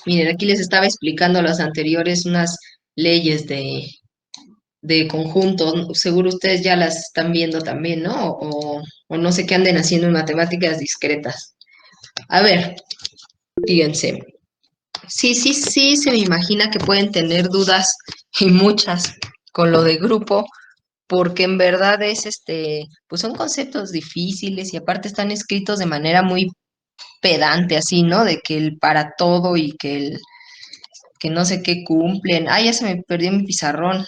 Miren, aquí les estaba explicando las anteriores unas leyes de conjunto. Seguro ustedes ya las están viendo también, ¿no? O no sé qué anden haciendo en matemáticas discretas. A ver, fíjense. Sí, sí, sí, se me imagina que pueden tener dudas y muchas con lo de grupo, porque en verdad es pues son conceptos difíciles y aparte están escritos de manera muy pedante, así, ¿no? De que el para todo y que no sé qué cumplen. Ah, ya se me perdió mi pizarrón.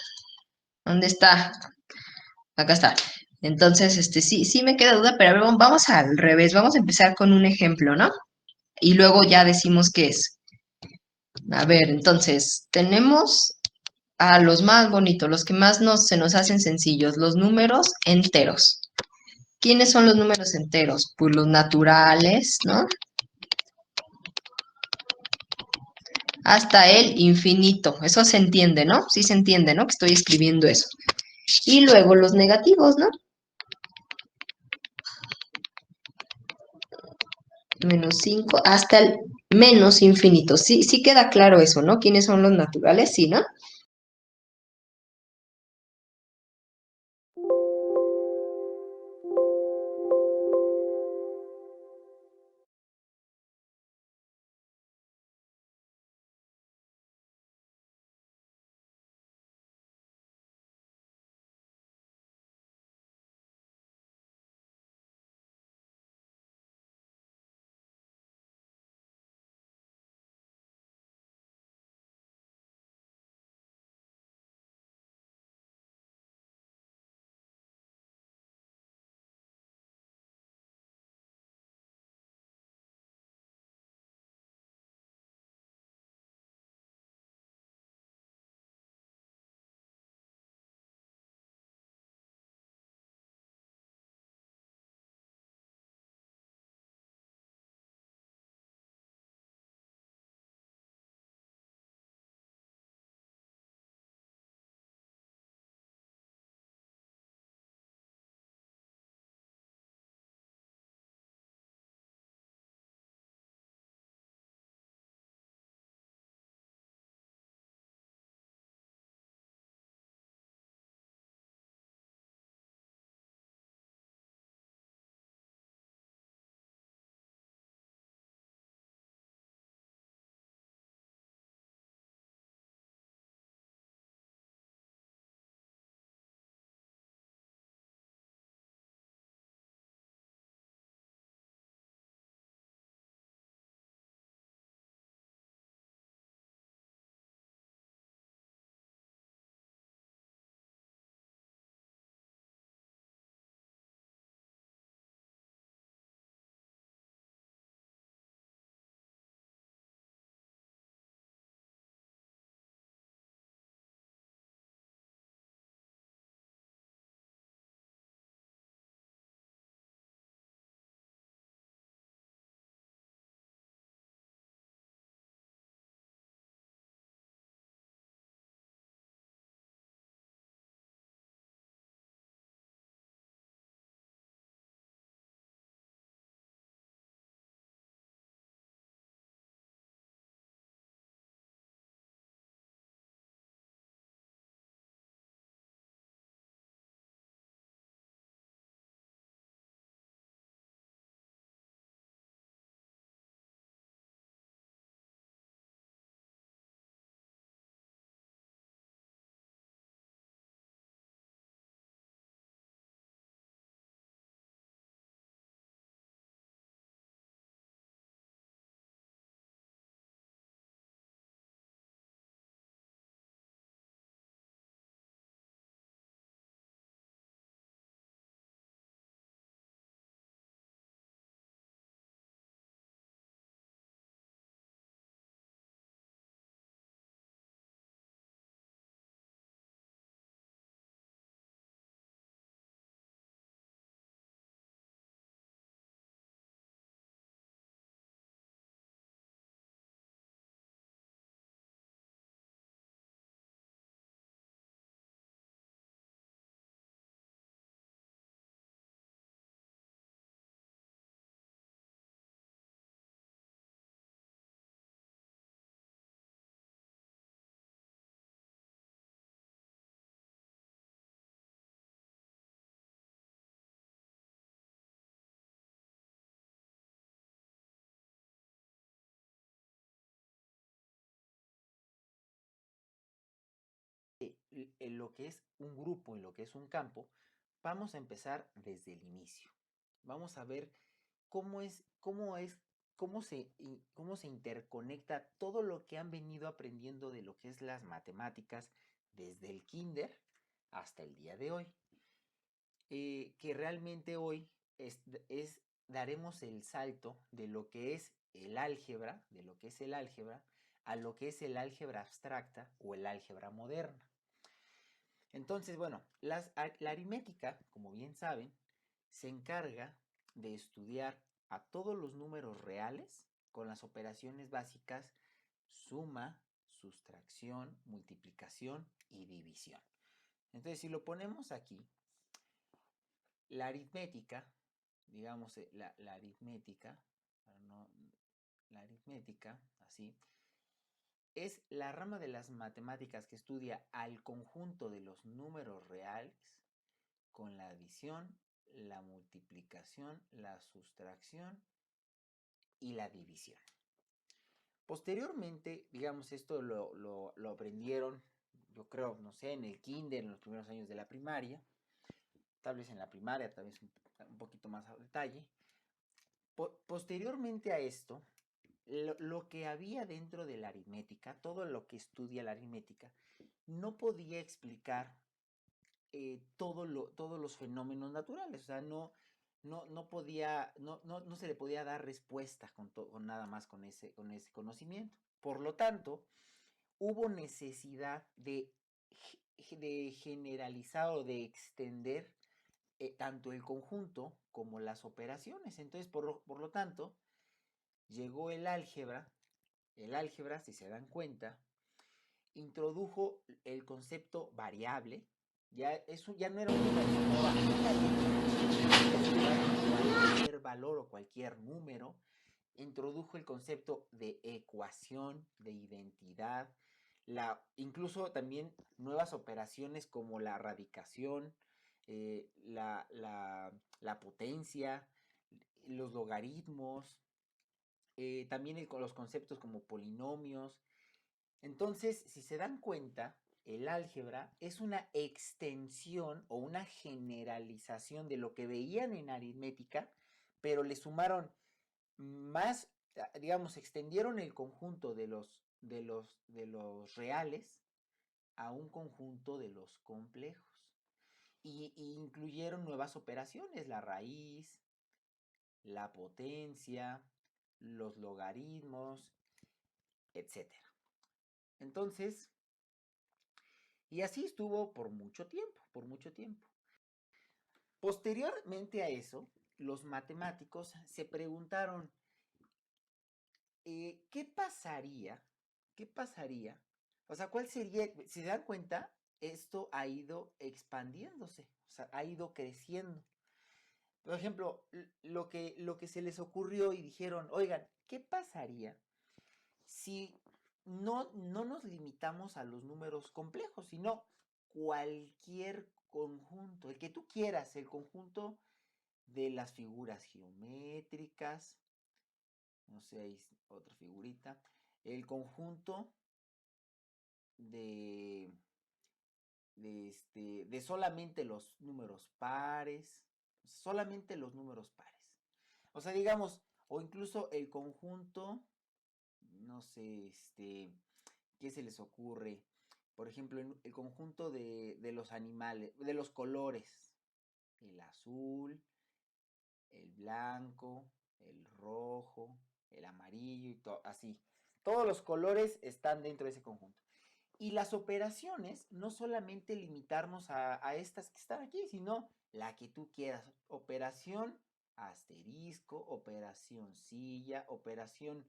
¿Dónde está? Acá está. Entonces, sí, sí me queda duda, pero a ver, vamos al revés. Vamos a empezar con un ejemplo, ¿no? Y luego ya decimos qué es. A ver, entonces, tenemos a los más bonitos, los que más se nos hacen sencillos, los números enteros. ¿Quiénes son los números enteros? Pues los naturales, ¿no? Hasta el infinito. Eso se entiende, ¿no? Sí se entiende, ¿no? Que estoy escribiendo eso. Y luego los negativos, ¿no? Menos 5 hasta el menos infinito. Sí, sí queda claro eso, ¿no? ¿Quiénes son los naturales? Sí, ¿no? en lo que es un grupo, en lo que es un campo, vamos a empezar desde el inicio. Vamos a ver cómo se interconecta todo lo que han venido aprendiendo de lo que es las matemáticas desde el kinder hasta el día de hoy. Que realmente hoy daremos el salto de lo que es el álgebra, a lo que es el álgebra abstracta o el álgebra moderna. Entonces, bueno, la aritmética, como bien saben, se encarga de estudiar a todos los números reales con las operaciones básicas suma, sustracción, multiplicación y división. Entonces, si lo ponemos aquí, la aritmética, digamos, la aritmética, no, la aritmética, así, es la rama de las matemáticas que estudia al conjunto de los números reales con la adición, la multiplicación, la sustracción y la división. Posteriormente, digamos, esto lo aprendieron, yo creo, no sé, en el kinder, en los primeros años de la primaria, tal vez en la primaria, tal vez un poquito más a detalle. Posteriormente a esto, lo que había dentro de la aritmética, todo lo que estudia la aritmética, no podía explicar todos los fenómenos naturales. O sea, no podía, no se le podía dar respuesta con nada más con ese conocimiento. Por lo tanto, hubo necesidad de generalizar o de extender tanto el conjunto como las operaciones. Entonces, por lo tanto, llegó el álgebra. El álgebra, si se dan cuenta, introdujo el concepto variable. Ya no era un cualquier valor o cualquier número. Introdujo el concepto de ecuación, de identidad, incluso también nuevas operaciones como la radicación, la potencia, los logaritmos, también los conceptos como polinomios. Entonces, si se dan cuenta, el álgebra es una extensión o una generalización de lo que veían en aritmética, pero le sumaron más, digamos, extendieron el conjunto de los reales a un conjunto de los complejos. Y incluyeron nuevas operaciones, la raíz, la potencia, los logaritmos, etcétera. Entonces, y así estuvo por mucho tiempo, por mucho tiempo. Posteriormente a eso, los matemáticos se preguntaron, ¿qué pasaría? ¿Qué pasaría? O sea, ¿cuál sería? Si se dan cuenta, esto ha ido expandiéndose, o sea, ha ido creciendo. Por ejemplo, lo que se les ocurrió y dijeron, oigan, ¿qué pasaría si no nos limitamos a los números complejos, sino cualquier conjunto, el que tú quieras, el conjunto de las figuras geométricas, no sé, hay otra figurita, el conjunto de, de solamente los números pares, solamente los números pares. O sea, digamos, o incluso el conjunto, no sé, ¿qué se les ocurre? Por ejemplo, el conjunto de los animales, de los colores, el azul, el blanco, el rojo, el amarillo y así. Todos los colores están dentro de ese conjunto. Y las operaciones, no solamente limitarnos a estas que están aquí, sino la que tú quieras. Operación asterisco, operación silla, operación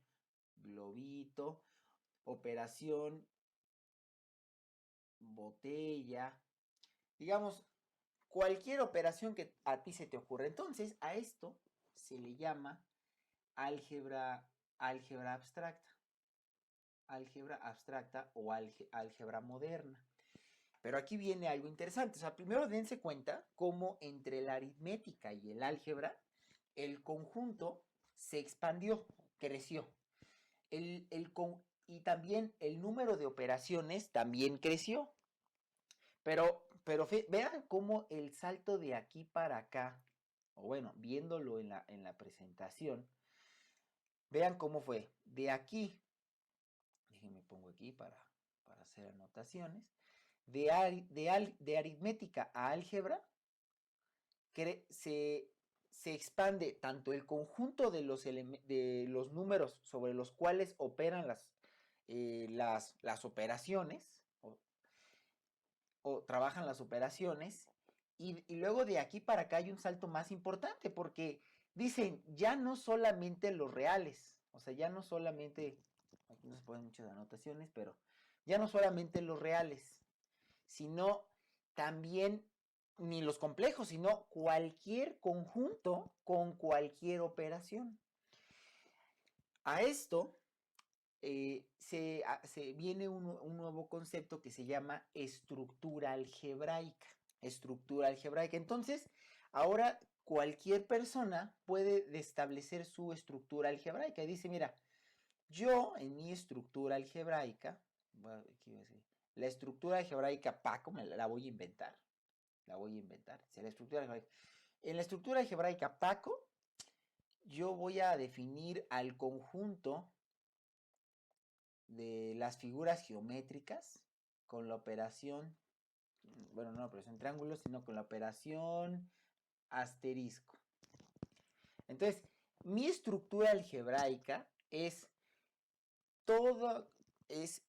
globito, operación botella, digamos, cualquier operación que a ti se te ocurra. Entonces, a esto se le llama álgebra abstracta, álgebra abstracta o álgebra moderna. Pero aquí viene algo interesante. O sea, primero dense cuenta cómo entre la aritmética y el álgebra, el conjunto se expandió, creció. Y también el número de operaciones también creció. Pero vean cómo el salto de aquí para acá, o bueno, viéndolo en la presentación, vean cómo fue. De aquí, déjenme pongo aquí para hacer anotaciones, de aritmética a álgebra, se, se expande tanto el conjunto de los números sobre los cuales operan las operaciones, o trabajan las operaciones, y luego de aquí para acá hay un salto más importante, porque dicen, ya no solamente los reales, o sea, ya no solamente, aquí no se ponen muchas anotaciones, pero ya no solamente los reales, sino también ni los complejos, sino cualquier conjunto con cualquier operación. A esto se viene un nuevo concepto que se llama estructura algebraica. Estructura algebraica. Entonces, ahora cualquier persona puede establecer su estructura algebraica y dice, mira, yo en mi estructura algebraica, la estructura algebraica Paco, la voy a inventar. La voy a inventar. La estructura algebraica. En la estructura algebraica Paco, yo voy a definir al conjunto de las figuras geométricas con la operación, bueno, no la operación triángulo, sino con la operación asterisco. Entonces, mi estructura algebraica es todo, es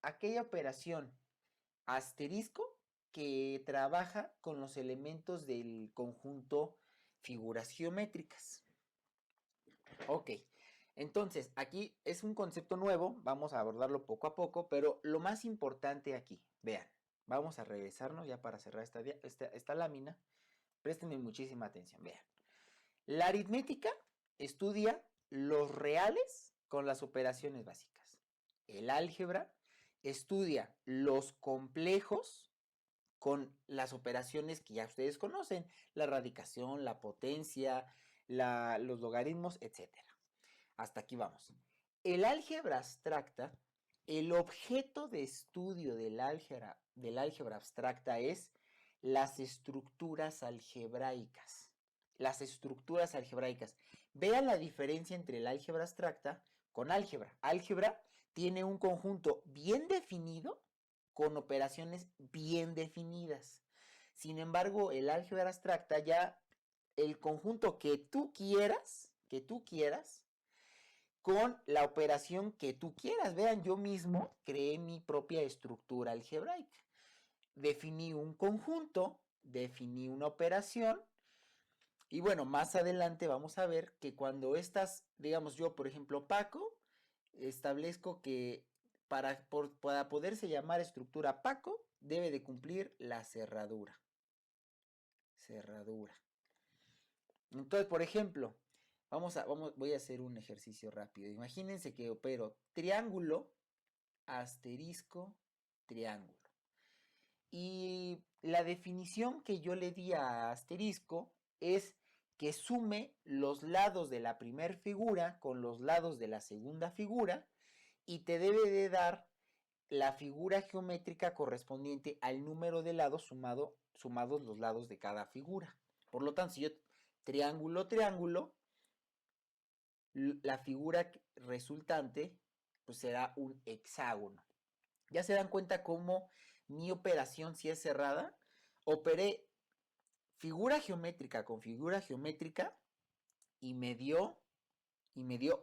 aquella operación asterisco que trabaja con los elementos del conjunto figuras geométricas. Ok, entonces aquí es un concepto nuevo, vamos a abordarlo poco a poco, pero lo más importante aquí, vean, vamos a regresarnos ya para cerrar esta lámina, préstenme muchísima atención, vean. La aritmética estudia los reales con las operaciones básicas. El álgebra estudia los complejos con las operaciones que ya ustedes conocen, la radicación, la potencia, los logaritmos, etcétera. Hasta aquí vamos. El álgebra abstracta, el objeto de estudio del álgebra abstracta es las estructuras algebraicas. Las estructuras algebraicas. Vean la diferencia entre el álgebra abstracta con álgebra. Álgebra tiene un conjunto bien definido con operaciones bien definidas. Sin embargo, el álgebra abstracta ya el conjunto que tú quieras, con la operación que tú quieras. Vean, yo mismo creé mi propia estructura algebraica. Definí un conjunto, definí una operación, y bueno, más adelante vamos a ver que cuando estas, digamos yo, por ejemplo, Paco, establezco que para poderse llamar estructura Paco, debe de cumplir la cerradura. Cerradura. Entonces, por ejemplo, voy a hacer un ejercicio rápido. Imagínense que opero triángulo, asterisco, triángulo. Y la definición que yo le di a asterisco es que sume los lados de la primera figura con los lados de la segunda figura y te debe de dar la figura geométrica correspondiente al número de lados sumados los lados de cada figura. Por lo tanto, si yo triángulo, triángulo, la figura resultante pues será un hexágono. Ya se dan cuenta cómo mi operación, si es cerrada, operé figura geométrica con figura geométrica y me dio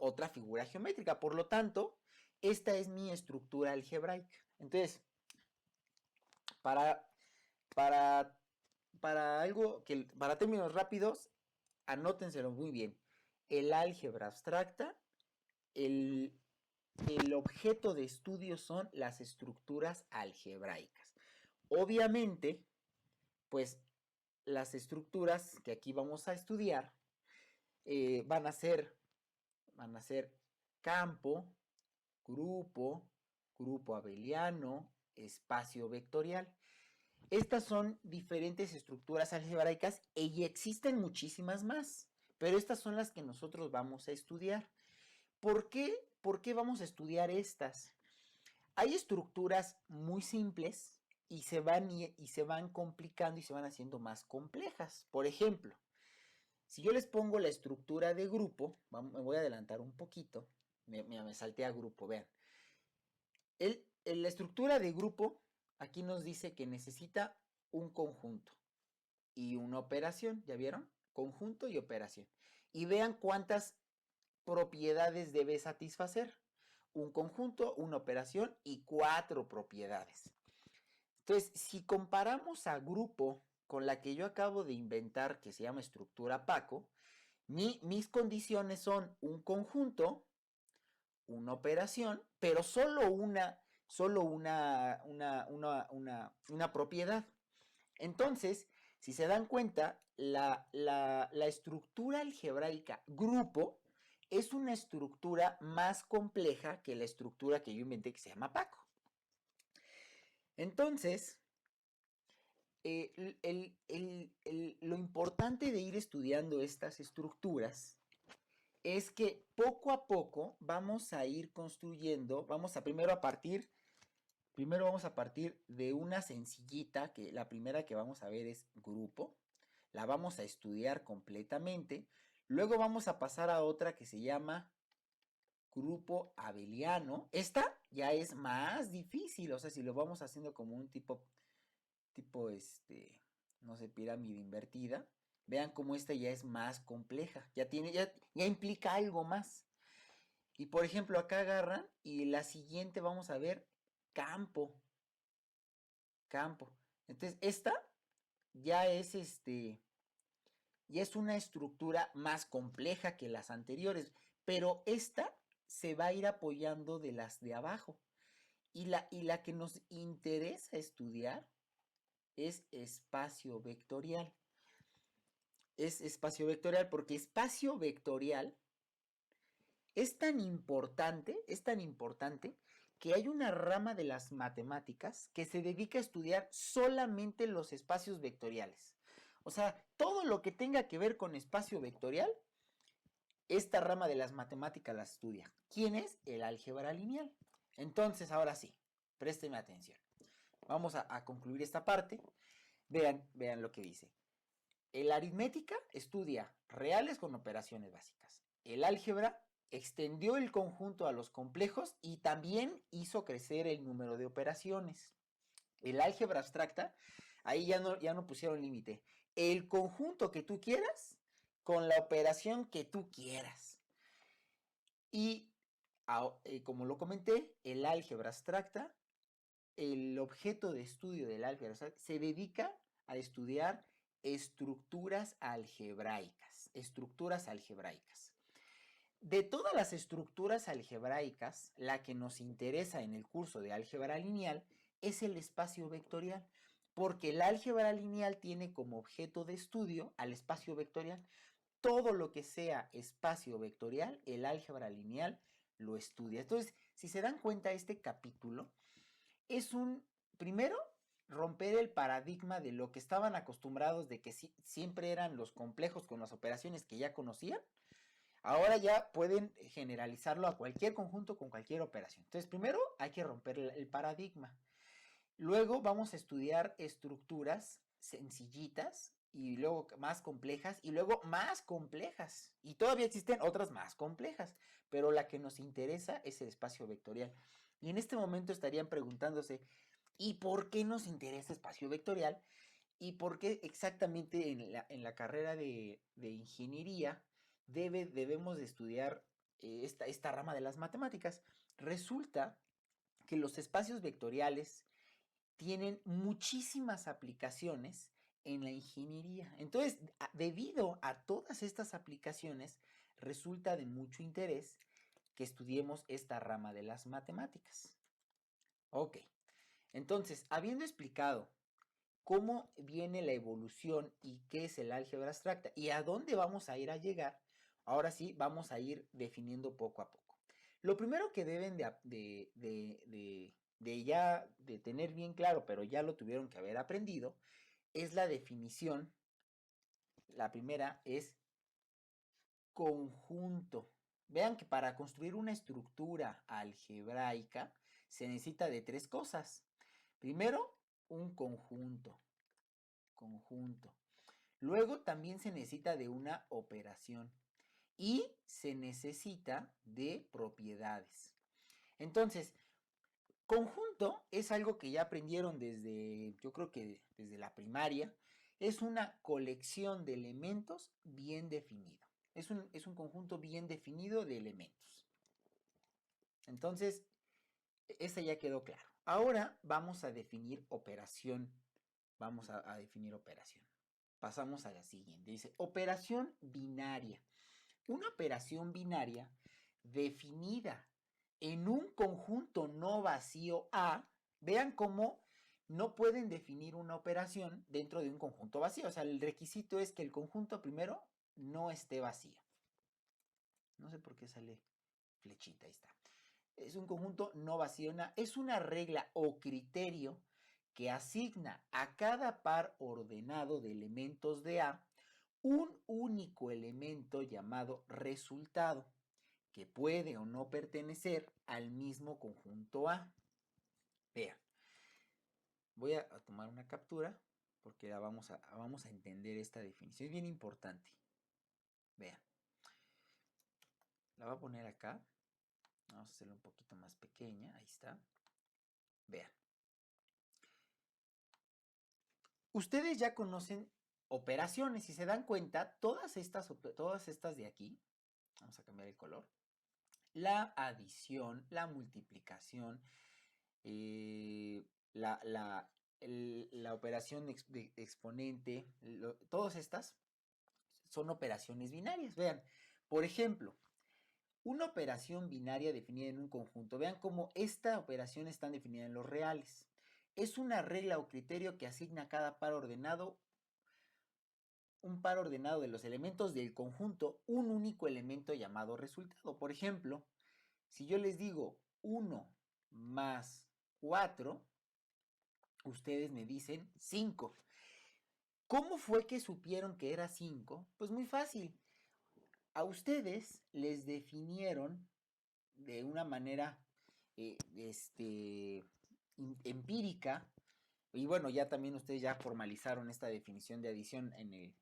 otra figura geométrica. Por lo tanto, esta es mi estructura algebraica. Entonces, para, para, para términos rápidos, anótenselo muy bien. El álgebra abstracta, el objeto de estudio son las estructuras algebraicas. Obviamente, pues las estructuras que aquí vamos a estudiar van a ser campo, grupo abeliano, espacio vectorial. Estas son diferentes estructuras algebraicas y existen muchísimas más, pero estas son las que nosotros vamos a estudiar. ¿Por qué? ¿Por qué vamos a estudiar estas? Hay estructuras muy simples y se van complicando y se van haciendo más complejas. Por ejemplo, si yo les pongo la estructura de grupo, me voy a adelantar un poquito, me salté a grupo, vean. La estructura de grupo aquí nos dice que necesita un conjunto y una operación, ¿ya vieron? Conjunto y operación. Y vean cuántas propiedades debe satisfacer. Un conjunto, una operación y 4 propiedades. Entonces, si comparamos a grupo con la que yo acabo de inventar, que se llama estructura Paco, mis condiciones son un conjunto, una operación, pero solo una propiedad. Entonces, si se dan cuenta, la estructura algebraica grupo es una estructura más compleja que la estructura que yo inventé que se llama Paco. Entonces, lo importante de ir estudiando estas estructuras es que poco a poco vamos a ir construyendo, primero vamos a partir de una sencillita, que la primera que vamos a ver es grupo, la vamos a estudiar completamente, luego vamos a pasar a otra que se llama grupo abeliano. Esta ya es más difícil, o sea, si lo vamos haciendo como un tipo, no sé, pirámide invertida, vean cómo esta ya es más compleja, ya implica algo más. Y por ejemplo, acá agarran y la siguiente vamos a ver campo. Campo. Entonces, esta ya es ya es una estructura más compleja que las anteriores, pero esta se va a ir apoyando de las de abajo. Y la que nos interesa estudiar es espacio vectorial. Es espacio vectorial porque espacio vectorial es tan importante que hay una rama de las matemáticas que se dedica a estudiar solamente los espacios vectoriales. O sea, todo lo que tenga que ver con espacio vectorial, esta rama de las matemáticas la estudia. ¿Quién es? El álgebra lineal. Entonces, ahora sí, présteme atención. Vamos a concluir esta parte. Vean lo que dice. La aritmética estudia reales con operaciones básicas. El álgebra extendió el conjunto a los complejos y también hizo crecer el número de operaciones. El álgebra abstracta, ahí ya no pusieron límite. El conjunto que tú quieras con la operación que tú quieras. Y como lo comenté, el álgebra abstracta, el objeto de estudio del álgebra abstracta, se dedica a estudiar estructuras algebraicas. Estructuras algebraicas. De todas las estructuras algebraicas, la que nos interesa en el curso de álgebra lineal es el espacio vectorial, porque el álgebra lineal tiene como objeto de estudio al espacio vectorial. Todo lo que sea espacio vectorial, el álgebra lineal lo estudia. Entonces, si se dan cuenta, este capítulo es primero, romper el paradigma de lo que estaban acostumbrados de que siempre eran los complejos con las operaciones que ya conocían. Ahora ya pueden generalizarlo a cualquier conjunto con cualquier operación. Entonces, primero hay que romper el paradigma. Luego vamos a estudiar estructuras sencillitas y luego más complejas y luego más complejas. Y todavía existen otras más complejas, pero la que nos interesa es el espacio vectorial. Y en este momento estarían preguntándose, ¿y por qué nos interesa espacio vectorial? ¿Y por qué exactamente en la carrera de ingeniería debemos de estudiar esta rama de las matemáticas? Resulta que los espacios vectoriales tienen muchísimas aplicaciones en la ingeniería. Entonces, debido a todas estas aplicaciones, resulta de mucho interés que estudiemos esta rama de las matemáticas. Ok, entonces, habiendo explicado cómo viene la evolución y qué es el álgebra abstracta y a dónde vamos a ir a llegar, ahora sí vamos a ir definiendo poco a poco. Lo primero que deben de tener bien claro, pero ya lo tuvieron que haber aprendido, es la definición. La primera es conjunto. Vean que para construir una estructura algebraica se necesita de tres cosas. Primero, un conjunto. Luego también se necesita de una operación y se necesita de propiedades. Entonces, conjunto es algo que ya aprendieron desde, yo creo que desde la primaria. Es una colección de elementos bien definido. Es un conjunto bien definido de elementos. Entonces, esta ya quedó claro. Ahora vamos a definir operación. Vamos a definir operación. Pasamos a la siguiente. Dice, operación binaria. Una operación binaria definida en un conjunto no vacío A, vean cómo no pueden definir una operación dentro de un conjunto vacío. O sea, el requisito es que el conjunto primero no esté vacío. No sé por qué sale flechita, ahí está. Es un conjunto no vacío. Es una regla o criterio que asigna a cada par ordenado de elementos de A un único elemento llamado resultado, que puede o no pertenecer al mismo conjunto A. Vean, voy a tomar una captura porque vamos a entender esta definición. Es bien importante. Vean, la voy a poner acá. Vamos a hacerla un poquito más pequeña. Ahí está. Vean. Ustedes ya conocen operaciones. Si se dan cuenta, todas estas de aquí, vamos a cambiar el color, la adición, la multiplicación, la, la, la operación de exponente, todas estas son operaciones binarias. Vean, por ejemplo, una operación binaria definida en un conjunto. Vean cómo esta operación está definida en los reales. Es una regla o criterio que asigna a cada par ordenado un par ordenado de los elementos del conjunto un único elemento llamado resultado. Por ejemplo, si yo les digo 1 más 4, ustedes me dicen 5. ¿Cómo fue que supieron que era 5? Pues muy fácil. A ustedes les definieron de una manera empírica, y bueno, ya también ustedes ya formalizaron esta definición de adición en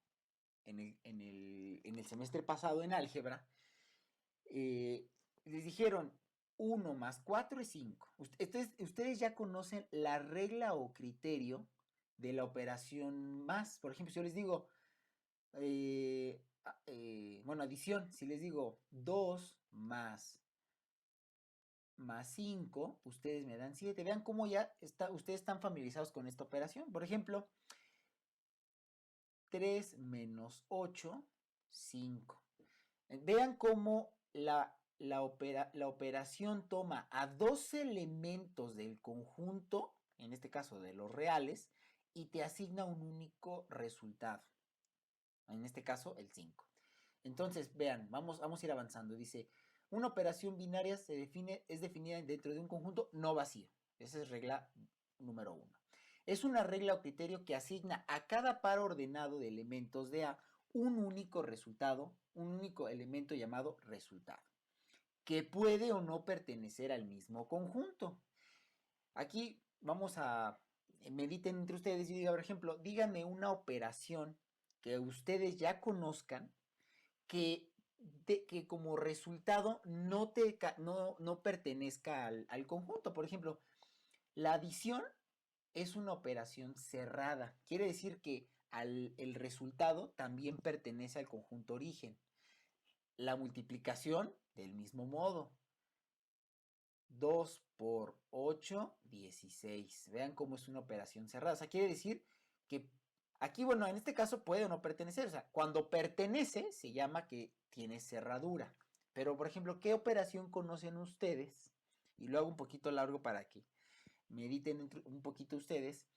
el semestre pasado en álgebra. Les dijeron 1 más 4 es 5. Ustedes ya conocen la regla o criterio de la operación más. Por ejemplo, si yo les digo, bueno, adición, si les digo 2 más 5, ustedes me dan 7. Vean cómo ya ustedes están familiarizados con esta operación. Por ejemplo, 3 menos 8, 5. Vean cómo la operación toma a dos elementos del conjunto, en este caso de los reales, y te asigna un único resultado. En este caso, el 5. Entonces, vean, vamos a ir avanzando. Dice, una operación binaria es definida dentro de un conjunto no vacío. Esa es regla número 1. Es una regla o criterio que asigna a cada par ordenado de elementos de A un único resultado, un único elemento llamado resultado, que puede o no pertenecer al mismo conjunto. Aquí vamos a, mediten entre ustedes y digan, por ejemplo, díganme una operación que ustedes ya conozcan que como resultado no pertenezca al conjunto. Por ejemplo, la adición es una operación cerrada. Quiere decir que el resultado también pertenece al conjunto origen. La multiplicación, del mismo modo. 2 por 8, 16. Vean cómo es una operación cerrada. O sea, quiere decir que aquí, bueno, en este caso puede o no pertenecer. O sea, cuando pertenece se llama que tiene cerradura. Pero, por ejemplo, ¿qué operación conocen ustedes? Y lo hago un poquito largo para que mediten un poquito ustedes.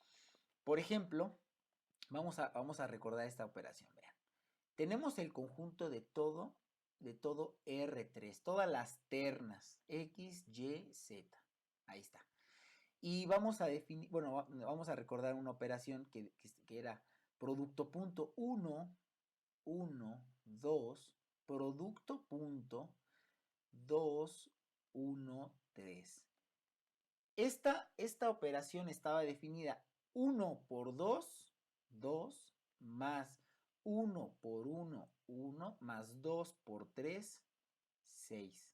Por ejemplo, vamos a recordar esta operación. Vean. Tenemos el conjunto de todo R3, todas las ternas, X, Y, Z. Ahí está. Y vamos a definir, bueno, vamos a recordar una operación que era producto punto 1, 1, 2, producto punto 2, 1, 3. Esta operación estaba definida 1 por 2, 2, más 1 por 1, 1, más 2 por 3, 6.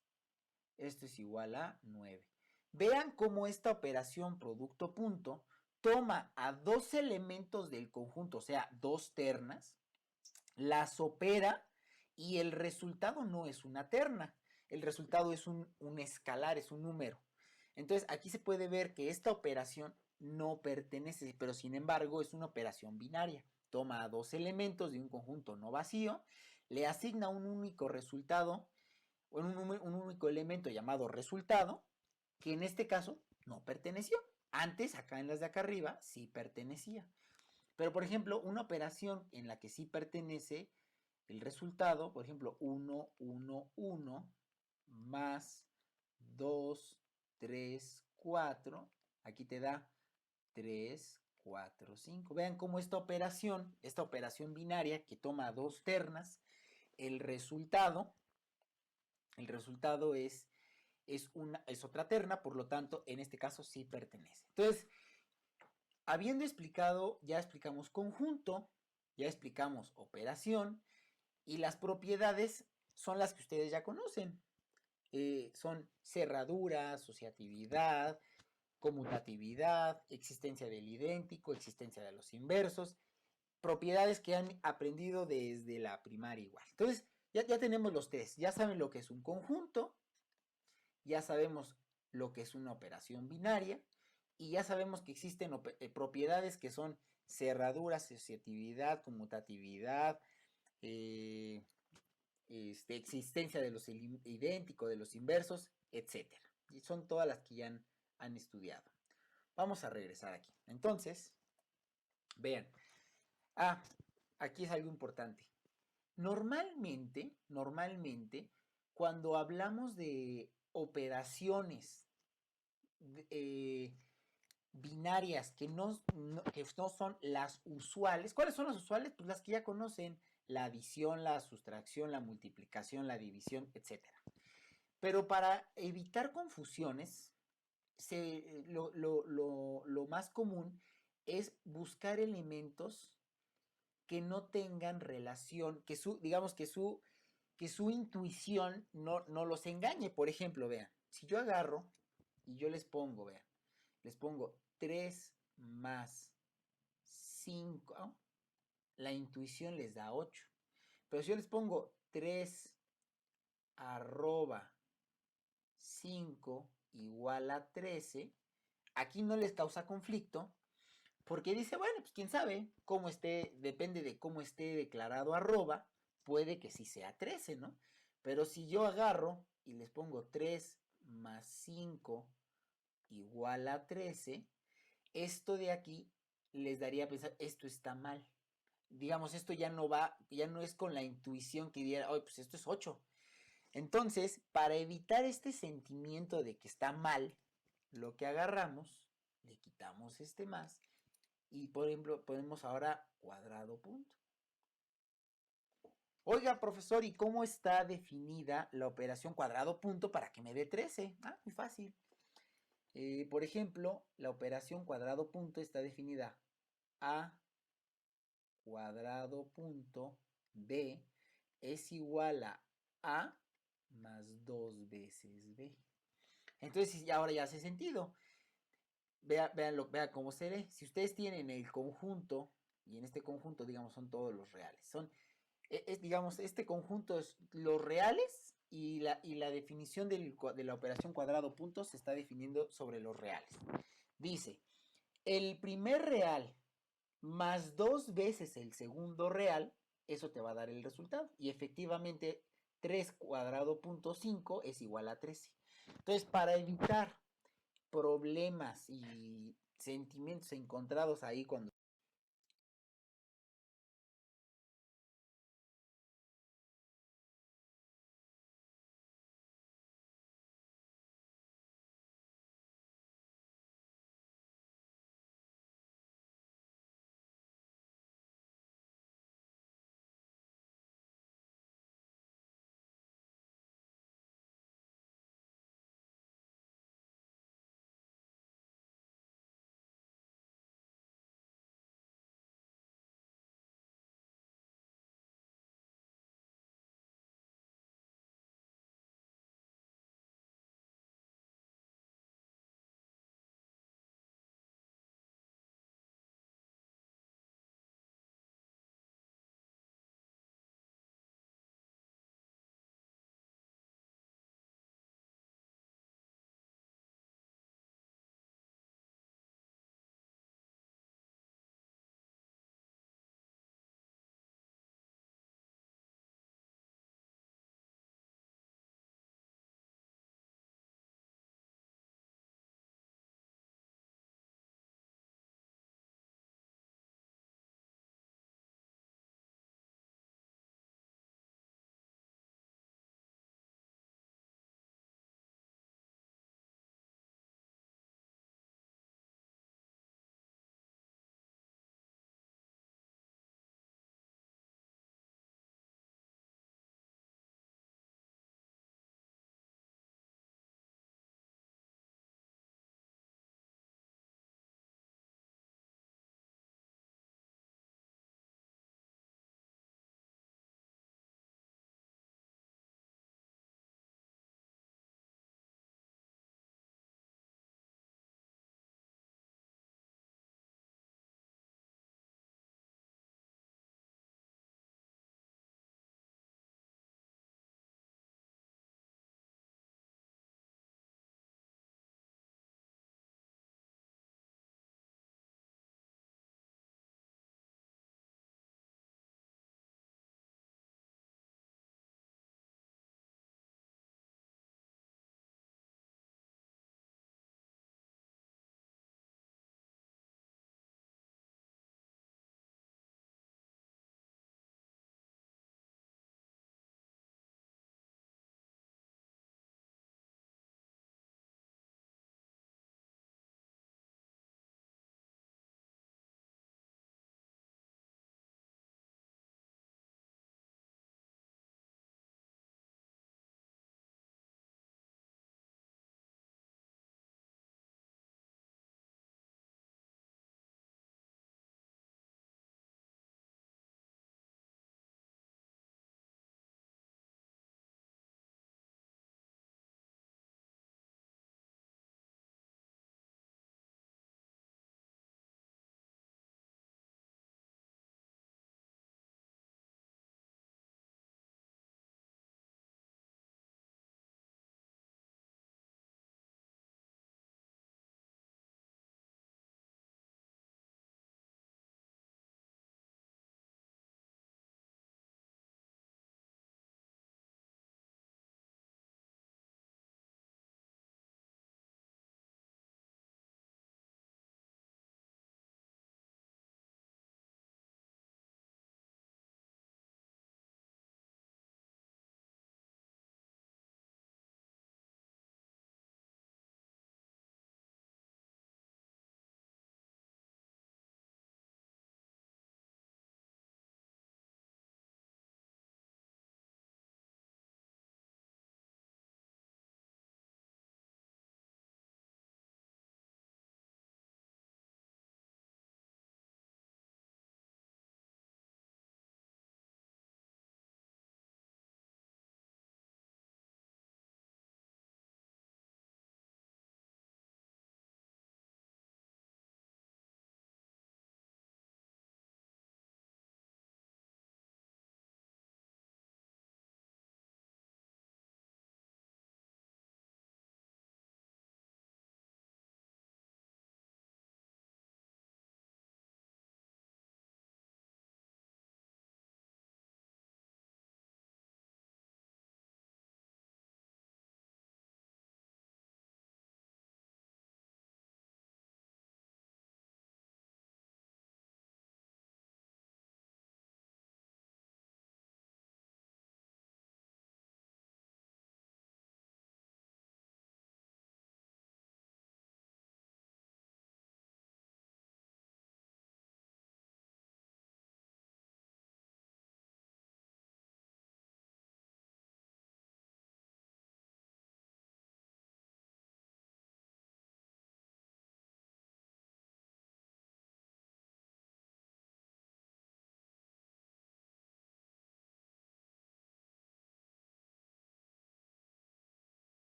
Esto es igual a 9. Vean cómo esta operación producto punto toma a dos elementos del conjunto, o sea, dos ternas, las opera y el resultado no es una terna, el resultado es un escalar, es un número. Entonces aquí se puede ver que esta operación no pertenece, pero sin embargo es una operación binaria. Toma a dos elementos de un conjunto no vacío, le asigna un único resultado, o un único elemento llamado resultado, que en este caso no perteneció. Antes, acá en las de acá arriba, sí pertenecía. Pero, por ejemplo, una operación en la que sí pertenece el resultado, por ejemplo, 1, 1, 1, más 2, 3, 4, aquí te da 3, 4, 5. Vean cómo esta operación binaria que toma dos ternas, el resultado, el resultado es otra terna, por lo tanto, en este caso sí pertenece. Entonces, habiendo explicado, ya explicamos conjunto, ya explicamos operación, y las propiedades son las que ustedes ya conocen. Son cerradura, asociatividad, conmutatividad, existencia del idéntico, existencia de los inversos, propiedades que han aprendido desde la primaria igual. Entonces, ya tenemos los tres, ya saben lo que es un conjunto, ya sabemos lo que es una operación binaria y ya sabemos que existen propiedades que son cerradura, asociatividad, conmutatividad, eh, existencia de los idénticos, de los inversos, etcétera. Y son todas las que ya han estudiado. Vamos a regresar aquí. Entonces, vean. Aquí es algo importante. Normalmente, cuando hablamos de operaciones eh, binarias que no son las usuales. ¿Cuáles son las usuales? Pues las que ya conocen, la adición, la sustracción, la multiplicación, la división, etcétera. Pero para evitar confusiones, lo más común es buscar elementos que no tengan relación, digamos que su intuición no los engañe. Por ejemplo, vean, si yo agarro y yo vean, les pongo 3 más 5, la intuición les da 8. Pero si yo les pongo 3 arroba 5 igual a 13, aquí no les causa conflicto, porque dice, bueno, pues quién sabe cómo esté, depende de cómo esté declarado arroba, puede que sí sea 13, ¿no? Pero si yo agarro y les pongo 3 más 5 igual a 13, esto de aquí les daría a pensar, esto está mal. Digamos, esto ya no va, ya no es con la intuición que diera, oye, pues esto es 8. Entonces, para evitar este sentimiento de que está mal, lo que agarramos, le quitamos este más y, por ejemplo, ponemos ahora cuadrado punto. Oiga, profesor, ¿y cómo está definida la operación cuadrado punto para que me dé 13? Muy fácil. Por ejemplo, la operación cuadrado punto está definida a cuadrado punto b es igual a más 2 veces b. Entonces, ahora ya hace sentido. Vea cómo se ve. Si ustedes tienen el conjunto, y en este conjunto, digamos, son todos los reales. Digamos, este conjunto es los reales y la definición de la operación cuadrado punto se está definiendo sobre los reales. Dice, el primer real más 2 veces el segundo real, eso te va a dar el resultado. Y efectivamente, 3 cuadrado punto 5 es igual a 13. Entonces, para evitar problemas y sentimientos encontrados ahí cuando